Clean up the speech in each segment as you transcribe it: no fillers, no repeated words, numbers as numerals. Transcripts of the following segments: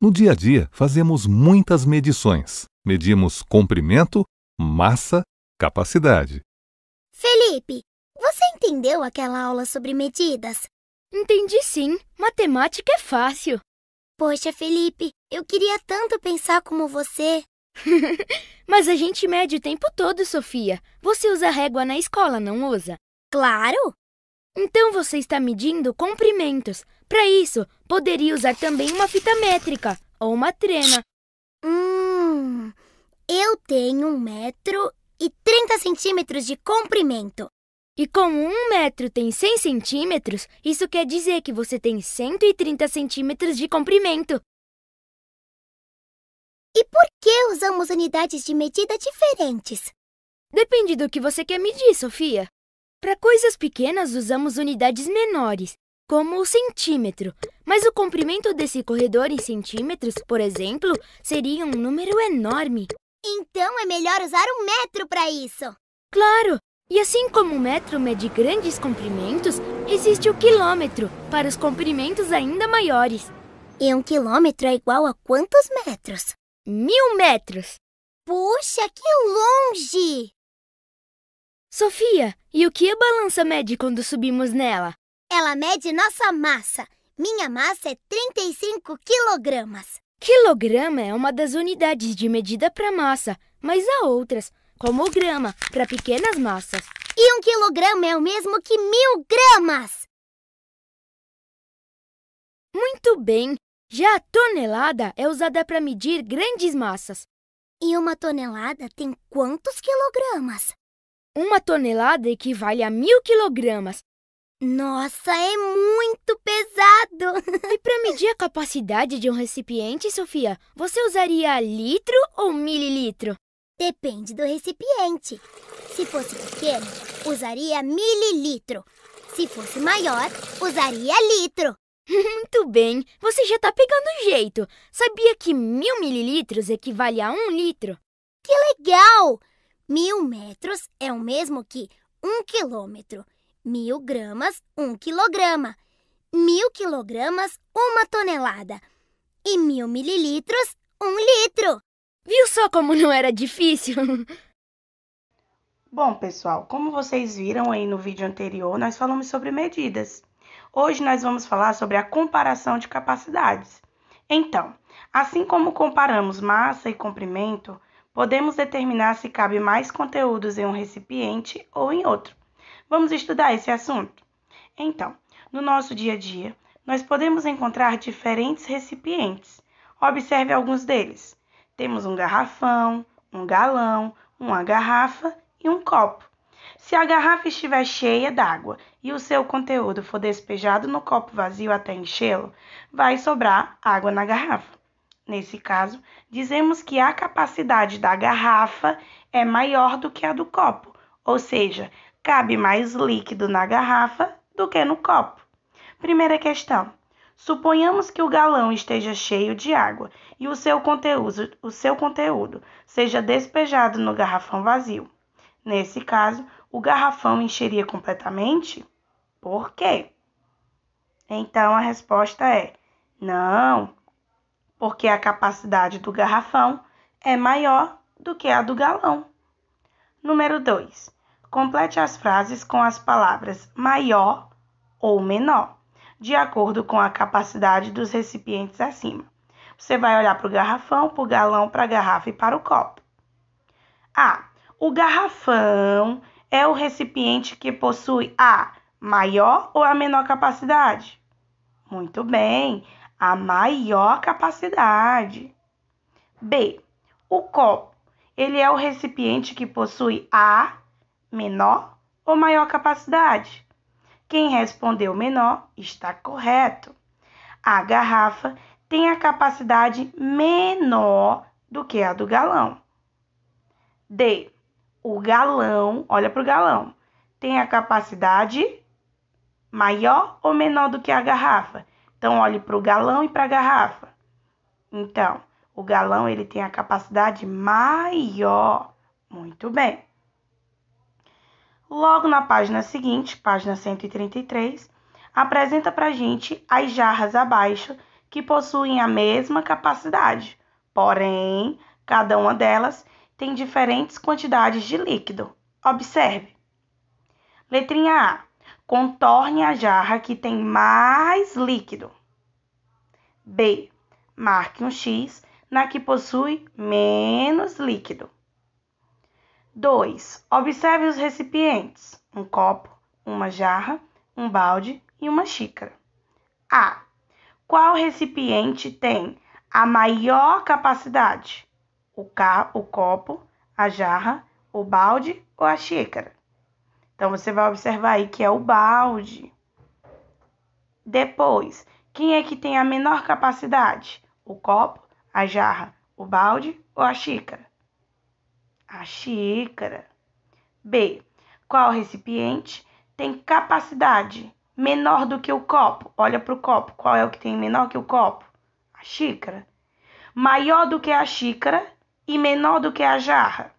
No dia a dia, fazemos muitas medições. Medimos comprimento, massa, capacidade. Felipe, você entendeu aquela aula sobre medidas? Entendi sim. Matemática é fácil. Poxa, Felipe, eu queria tanto pensar como você. Mas a gente mede o tempo todo, Sofia. Você usa régua na escola, não usa? Claro! Então você está medindo comprimentos. Para isso, poderia usar também uma fita métrica ou uma trena. Eu tenho 1,30 m de comprimento. E como 1 metro tem 100 centímetros, isso quer dizer que você tem 130 centímetros de comprimento. E por que usamos unidades de medida diferentes? Depende do que você quer medir, Sofia. Para coisas pequenas, usamos unidades menores, como o centímetro. Mas o comprimento desse corredor em centímetros, por exemplo, seria um número enorme. Então é melhor usar 1 metro para isso. Claro! E assim como o metro mede grandes comprimentos, existe o quilômetro, para os comprimentos ainda maiores. E 1 quilômetro é igual a quantos metros? 1000 metros! Puxa, que longe! Sofia, e o que a balança mede quando subimos nela? Ela mede nossa massa. Minha massa é 35 quilogramas. Quilograma é uma das unidades de medida para massa, mas há outras, como o grama, para pequenas massas. E 1 quilograma é o mesmo que 1000 gramas! Muito bem! Já a tonelada é usada para medir grandes massas. E 1 tonelada tem quantos quilogramas? 1 tonelada equivale a 1000 quilogramas. Nossa, é muito pesado! E para medir a capacidade de um recipiente, Sofia, você usaria litro ou mililitro? Depende do recipiente. Se fosse pequeno, usaria mililitro. Se fosse maior, usaria litro. Muito bem, você já está pegando o jeito. Sabia que 1000 mililitros equivale a 1 litro? Que legal! 1000 metros é o mesmo que 1 quilômetro. 1000 gramas, 1 quilograma. 1000 quilogramas, 1 tonelada. E 1000 mililitros, 1 litro. Viu só como não era difícil? Bom, pessoal, como vocês viram aí no vídeo anterior, nós falamos sobre medidas. Hoje nós vamos falar sobre a comparação de capacidades. Então, assim como comparamos massa e comprimento, podemos determinar se cabe mais conteúdos em um recipiente ou em outro. Vamos estudar esse assunto? Então, no nosso dia a dia, nós podemos encontrar diferentes recipientes. Observe alguns deles. Temos um garrafão, um galão, uma garrafa e um copo. Se a garrafa estiver cheia d'água e o seu conteúdo for despejado no copo vazio até enchê-lo, vai sobrar água na garrafa. Nesse caso, dizemos que a capacidade da garrafa é maior do que a do copo, ou seja, cabe mais líquido na garrafa do que no copo. Primeira questão. Suponhamos que o galão esteja cheio de água e o seu conteúdo seja despejado no garrafão vazio. Nesse caso, o garrafão encheria completamente? Por quê? Então, a resposta é não, porque a capacidade do garrafão é maior do que a do galão. Número 2. Complete as frases com as palavras maior ou menor, de acordo com a capacidade dos recipientes acima. Você vai olhar para o garrafão, para o galão, para a garrafa e para o copo. A. O garrafão é o recipiente que possui a maior ou a menor capacidade? Muito bem, a maior capacidade. B. O copo, ele é o recipiente que possui a menor ou maior capacidade? Quem respondeu menor está correto. A garrafa tem a capacidade menor do que a do galão. D. O galão, olha para o galão, tem a capacidade maior ou menor do que a garrafa? Então, olhe para o galão e para a garrafa. Então, o galão ele tem a capacidade maior. Muito bem. Logo na página seguinte, página 133, apresenta para a gente as jarras abaixo que possuem a mesma capacidade, porém, cada uma delas tem diferentes quantidades de líquido. Observe. Letrinha A. Contorne a jarra que tem mais líquido. B. Marque um X na que possui menos líquido. 2. Observe os recipientes: um copo, uma jarra, um balde e uma xícara. A. Qual recipiente tem a maior capacidade? O copo, a jarra, o balde ou a xícara? Então, você vai observar aí que é o balde. Depois, quem é que tem a menor capacidade? O copo, a jarra, o balde ou a xícara? A xícara. B. Qual recipiente tem capacidade menor do que o copo? Olha para o copo. Qual é o que tem menor que o copo? A xícara. Maior do que a xícara e menor do que a jarra?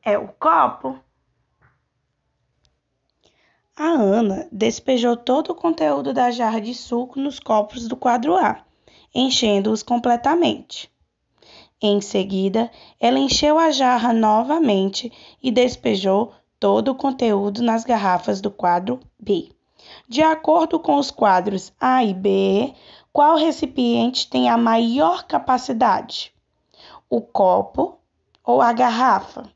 É o copo. A Ana despejou todo o conteúdo da jarra de suco nos copos do quadro A, enchendo-os completamente. Em seguida, ela encheu a jarra novamente e despejou todo o conteúdo nas garrafas do quadro B. De acordo com os quadros A e B, qual recipiente tem a maior capacidade? O copo ou a garrafa?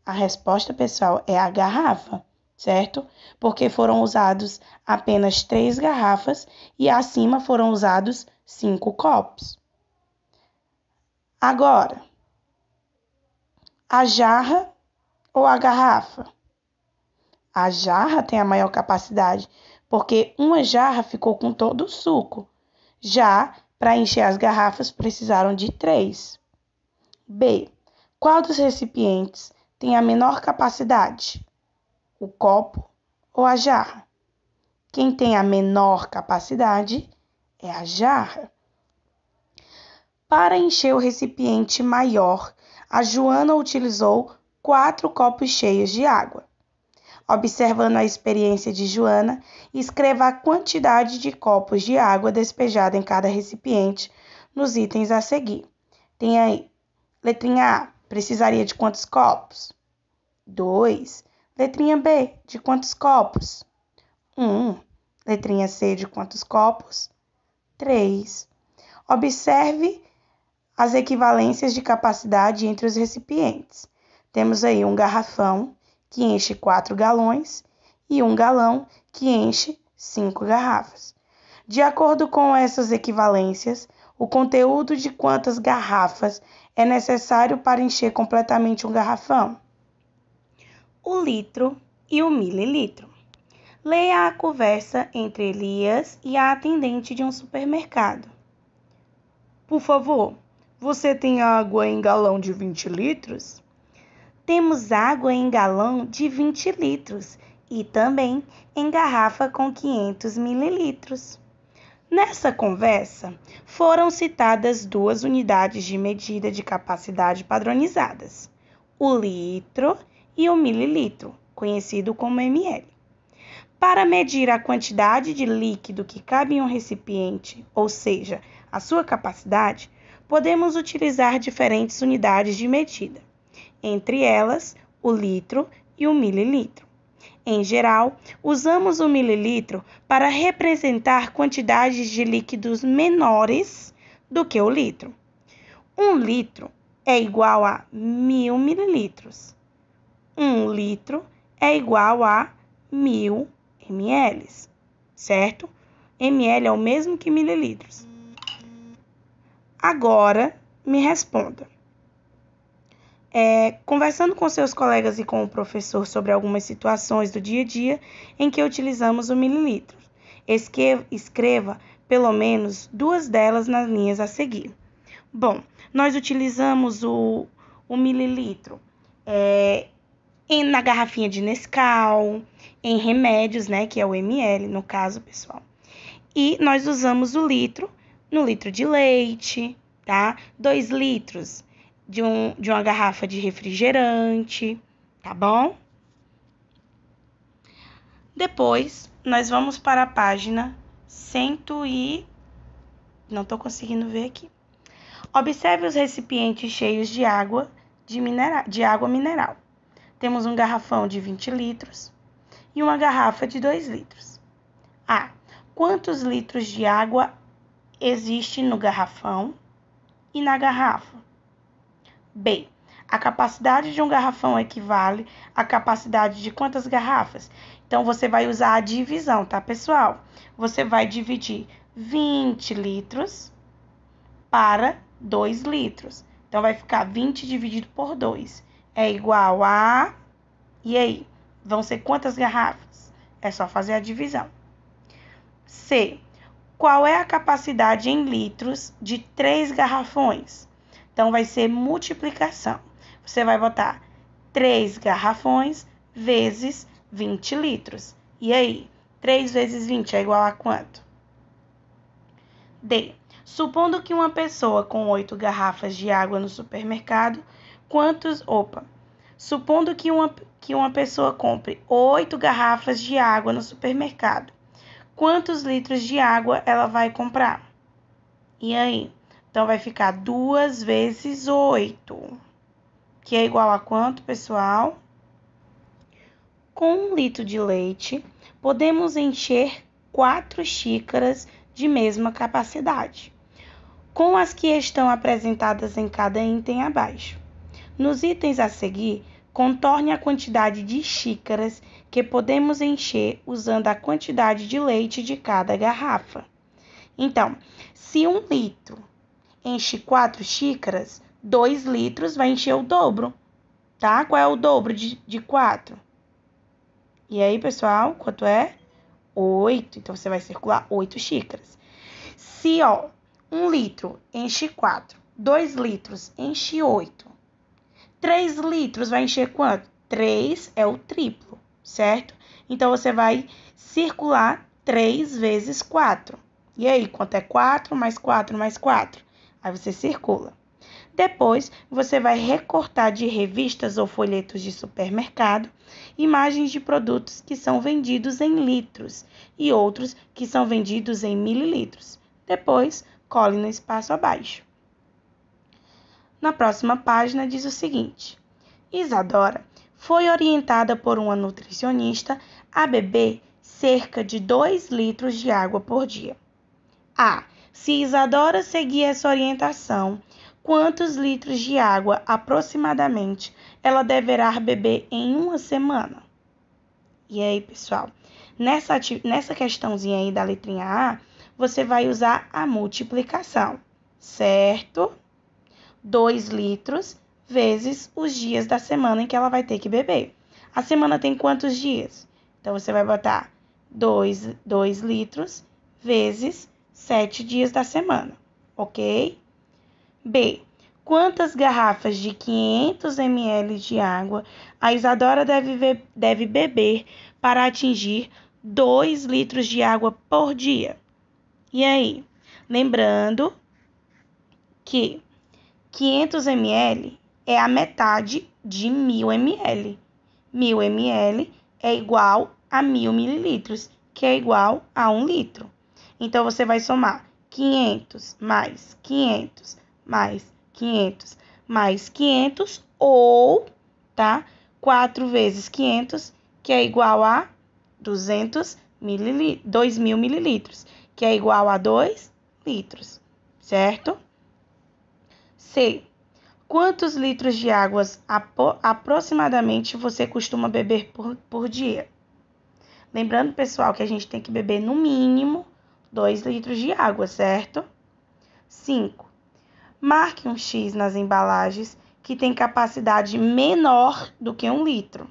A resposta, pessoal, é a garrafa, certo? Porque foram usados apenas 3 garrafas e acima foram usados 5 copos. Agora, a jarra ou a garrafa? A jarra tem a maior capacidade, porque uma jarra ficou com todo o suco. Já para encher as garrafas precisaram de 3. B. Qual dos recipientes tem a menor capacidade? O copo ou a jarra? Quem tem a menor capacidade é a jarra. Para encher o recipiente maior, a Joana utilizou 4 copos cheios de água. Observando a experiência de Joana, escreva a quantidade de copos de água despejada em cada recipiente nos itens a seguir. Tem aí, letrinha A, precisaria de quantos copos? 2. Letrinha B, de quantos copos? 1. Letrinha C, de quantos copos? 3. Observe as equivalências de capacidade entre os recipientes. Temos aí um garrafão que enche 4 galões e um galão que enche 5 garrafas. De acordo com essas equivalências, o conteúdo de quantas garrafas é necessário para encher completamente um garrafão? O litro e o mililitro. Leia a conversa entre Elias e a atendente de um supermercado. Por favor, você tem água em galão de 20 litros? Temos água em galão de 20 litros e também em garrafa com 500 mililitros. Nessa conversa, foram citadas 2 unidades de medida de capacidade padronizadas, o litro e o mililitro, conhecido como ml. Para medir a quantidade de líquido que cabe em um recipiente, ou seja, a sua capacidade, podemos utilizar diferentes unidades de medida, entre elas o litro e o mililitro. Em geral, usamos o mililitro para representar quantidades de líquidos menores do que o litro. 1 litro é igual a 1000 mililitros. 1 litro é igual a 1000 ml, certo? ml é o mesmo que mililitros. Agora, me responda. Conversando com seus colegas e com o professor sobre algumas situações do dia a dia em que utilizamos o mililitro. Escreva pelo menos 2 delas nas linhas a seguir. Bom, nós utilizamos o mililitro na garrafinha de Nescau, em remédios, né, que é o ml no caso, pessoal. E nós usamos o litro no litro de leite, tá? 2 litros de uma garrafa de refrigerante, tá bom? Depois, nós vamos para a página 100 Não estou conseguindo ver aqui. Observe os recipientes cheios de água mineral. Temos um garrafão de 20 litros e uma garrafa de 2 litros. A. Quantos litros de água existe no garrafão e na garrafa? B. A capacidade de um garrafão equivale à capacidade de quantas garrafas? Então, você vai usar a divisão, tá, pessoal? Você vai dividir 20 litros para 2 litros. Então, vai ficar 20 dividido por 2. É igual a... E aí? Vão ser quantas garrafas? É só fazer a divisão. C. Qual é a capacidade em litros de 3 garrafões? Então, vai ser multiplicação. Você vai botar 3 garrafões vezes 20 litros. E aí? 3 vezes 20 é igual a quanto? D. Supondo que uma pessoa com 8 garrafas de água no supermercado, Supondo que uma pessoa compre 8 garrafas de água no supermercado, quantos litros de água ela vai comprar? E aí? Então, vai ficar 2 vezes 8, que é igual a quanto, pessoal? Com 1 litro de leite, podemos encher 4 xícaras de mesma capacidade, com as que estão apresentadas em cada item abaixo. Nos itens a seguir, contorne a quantidade de xícaras que podemos encher usando a quantidade de leite de cada garrafa. Então, se 1 litro enche 4 xícaras, 2 litros vai encher o dobro, tá? Qual é o dobro de 4? E aí, pessoal, quanto é? 8. Então, você vai circular 8 xícaras. Se, 1 litro enche 4, 2 litros enche 8, 3 litros vai encher quanto? 3 é o triplo, certo? Então, você vai circular 3 vezes 4. E aí, quanto é 4 mais 4 mais 4? Aí, você circula. Depois, você vai recortar de revistas ou folhetos de supermercado imagens de produtos que são vendidos em litros e outros que são vendidos em mililitros. Depois, cole no espaço abaixo. Na próxima página diz o seguinte: Isadora foi orientada por uma nutricionista a beber cerca de 2 litros de água por dia. A. Se Isadora seguir essa orientação, quantos litros de água aproximadamente ela deverá beber em uma semana? E aí, pessoal, nessa questãozinha aí da letrinha A, você vai usar a multiplicação, certo? 2 litros vezes os dias da semana em que ela vai ter que beber. A semana tem quantos dias? Então, você vai botar 2 litros vezes 7 dias da semana, ok? B. Quantas garrafas de 500 ml de água a Isadora deve beber para atingir 2 litros de água por dia? E aí? Lembrando que 500 ml é a metade de 1000 ml. 1000 ml é igual a 1000 mililitros, que é igual a 1 litro. Então, você vai somar 500 mais 500 mais 500 mais 500 ou, 4 vezes 500, que é igual a 2.000 mililitros, que é igual a 2 litros, certo? C. Quantos litros de água aproximadamente você costuma beber por dia? Lembrando, pessoal, que a gente tem que beber no mínimo 2 litros de água, certo? 5. Marque um X nas embalagens que tem capacidade menor do que 1 litro.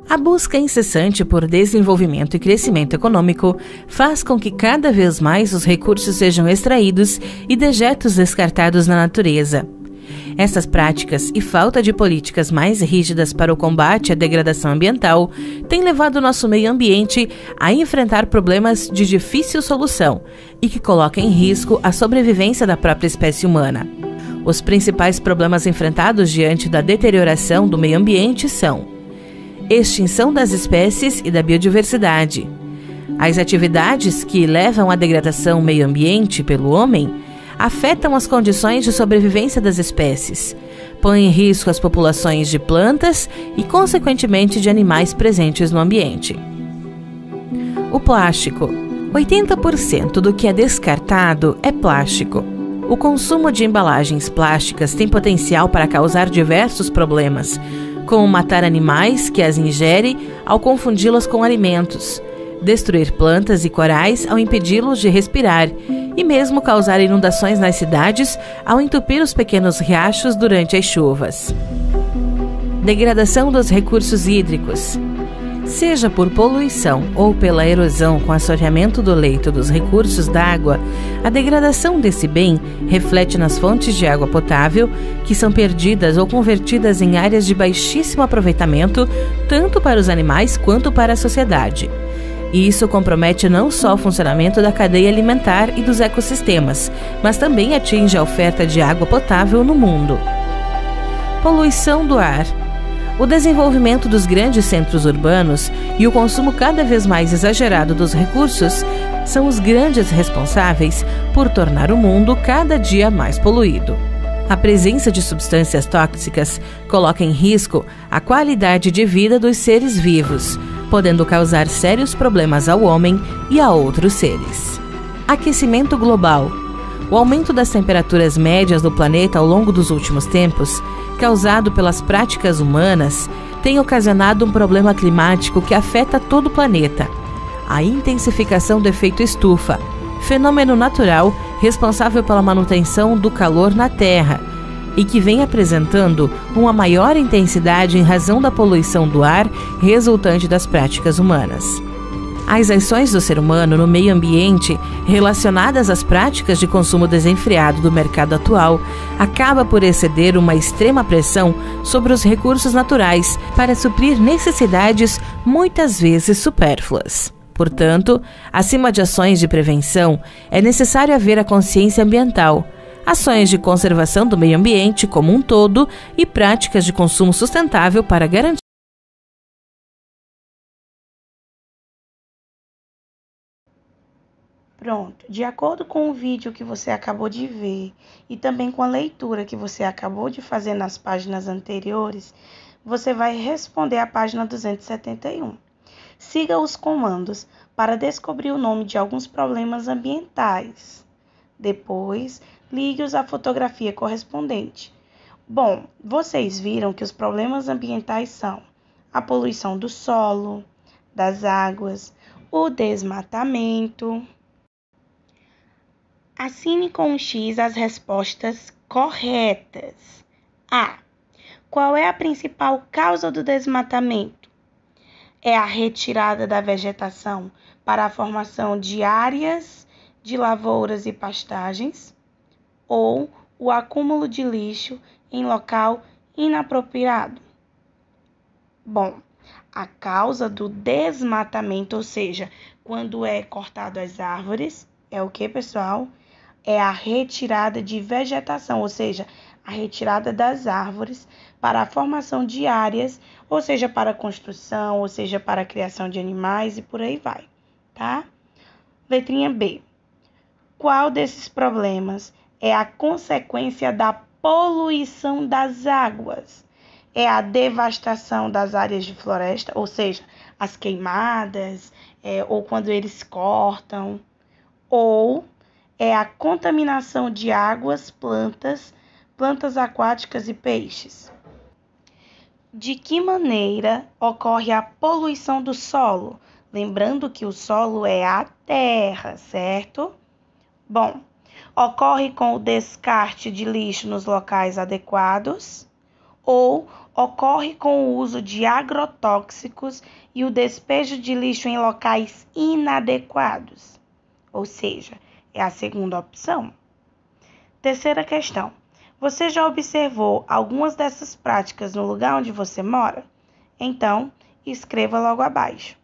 A busca incessante por desenvolvimento e crescimento econômico faz com que cada vez mais os recursos sejam extraídos e dejetos descartados na natureza. Essas práticas e falta de políticas mais rígidas para o combate à degradação ambiental têm levado o nosso meio ambiente a enfrentar problemas de difícil solução e que colocam em risco a sobrevivência da própria espécie humana. Os principais problemas enfrentados diante da deterioração do meio ambiente são extinção das espécies e da biodiversidade. As atividades que levam à degradação do meio ambiente pelo homem afetam as condições de sobrevivência das espécies, põem em risco as populações de plantas e, consequentemente, de animais presentes no ambiente. O plástico. 80% do que é descartado é plástico. O consumo de embalagens plásticas tem potencial para causar diversos problemas, como matar animais que as ingerem ao confundi-las com alimentos, destruir plantas e corais ao impedi-los de respirar e mesmo causar inundações nas cidades ao entupir os pequenos riachos durante as chuvas. Degradação dos recursos hídricos. Seja por poluição ou pela erosão com assoreamento do leito dos recursos d'água, a degradação desse bem reflete nas fontes de água potável, que são perdidas ou convertidas em áreas de baixíssimo aproveitamento, tanto para os animais quanto para a sociedade. E isso compromete não só o funcionamento da cadeia alimentar e dos ecossistemas, mas também atinge a oferta de água potável no mundo. Poluição do ar. O desenvolvimento dos grandes centros urbanos e o consumo cada vez mais exagerado dos recursos são os grandes responsáveis por tornar o mundo cada dia mais poluído. A presença de substâncias tóxicas coloca em risco a qualidade de vida dos seres vivos, podendo causar sérios problemas ao homem e a outros seres. Aquecimento global. O aumento das temperaturas médias do planeta ao longo dos últimos tempos, causado pelas práticas humanas, tem ocasionado um problema climático que afeta todo o planeta. A intensificação do efeito estufa, fenômeno natural responsável pela manutenção do calor na Terra e que vem apresentando uma maior intensidade em razão da poluição do ar resultante das práticas humanas. As ações do ser humano no meio ambiente relacionadas às práticas de consumo desenfreado do mercado atual acaba por exceder uma extrema pressão sobre os recursos naturais para suprir necessidades muitas vezes supérfluas. Portanto, acima de ações de prevenção, é necessário haver a consciência ambiental, ações de conservação do meio ambiente como um todo e práticas de consumo sustentável para garantir. Pronto, de acordo com o vídeo que você acabou de ver e também com a leitura que você acabou de fazer nas páginas anteriores, você vai responder a página 271. Siga os comandos para descobrir o nome de alguns problemas ambientais. Depois, ligue-os à fotografia correspondente. Bom, vocês viram que os problemas ambientais são a poluição do solo, das águas, o desmatamento. Assine com um X as respostas corretas. A. Qual é a principal causa do desmatamento? É a retirada da vegetação para a formação de áreas de lavouras e pastagens ou o acúmulo de lixo em local inapropriado? Bom, a causa do desmatamento, ou seja, quando é cortado as árvores, é o que, pessoal? É a retirada de vegetação, ou seja, a retirada das árvores para a formação de áreas, ou seja, para a construção, ou seja, para a criação de animais e por aí vai, tá? Letrinha B. Qual desses problemas é a consequência da poluição das águas? É a devastação das áreas de floresta, ou seja, as queimadas, ou quando eles cortam, ou é a contaminação de águas, plantas aquáticas e peixes. De que maneira ocorre a poluição do solo? Lembrando que o solo é a terra, certo? Bom, ocorre com o descarte de lixo nos locais adequados ou ocorre com o uso de agrotóxicos e o despejo de lixo em locais inadequados? Ou seja, é a segunda opção. Terceira questão. Você já observou algumas dessas práticas no lugar onde você mora? Então, escreva logo abaixo.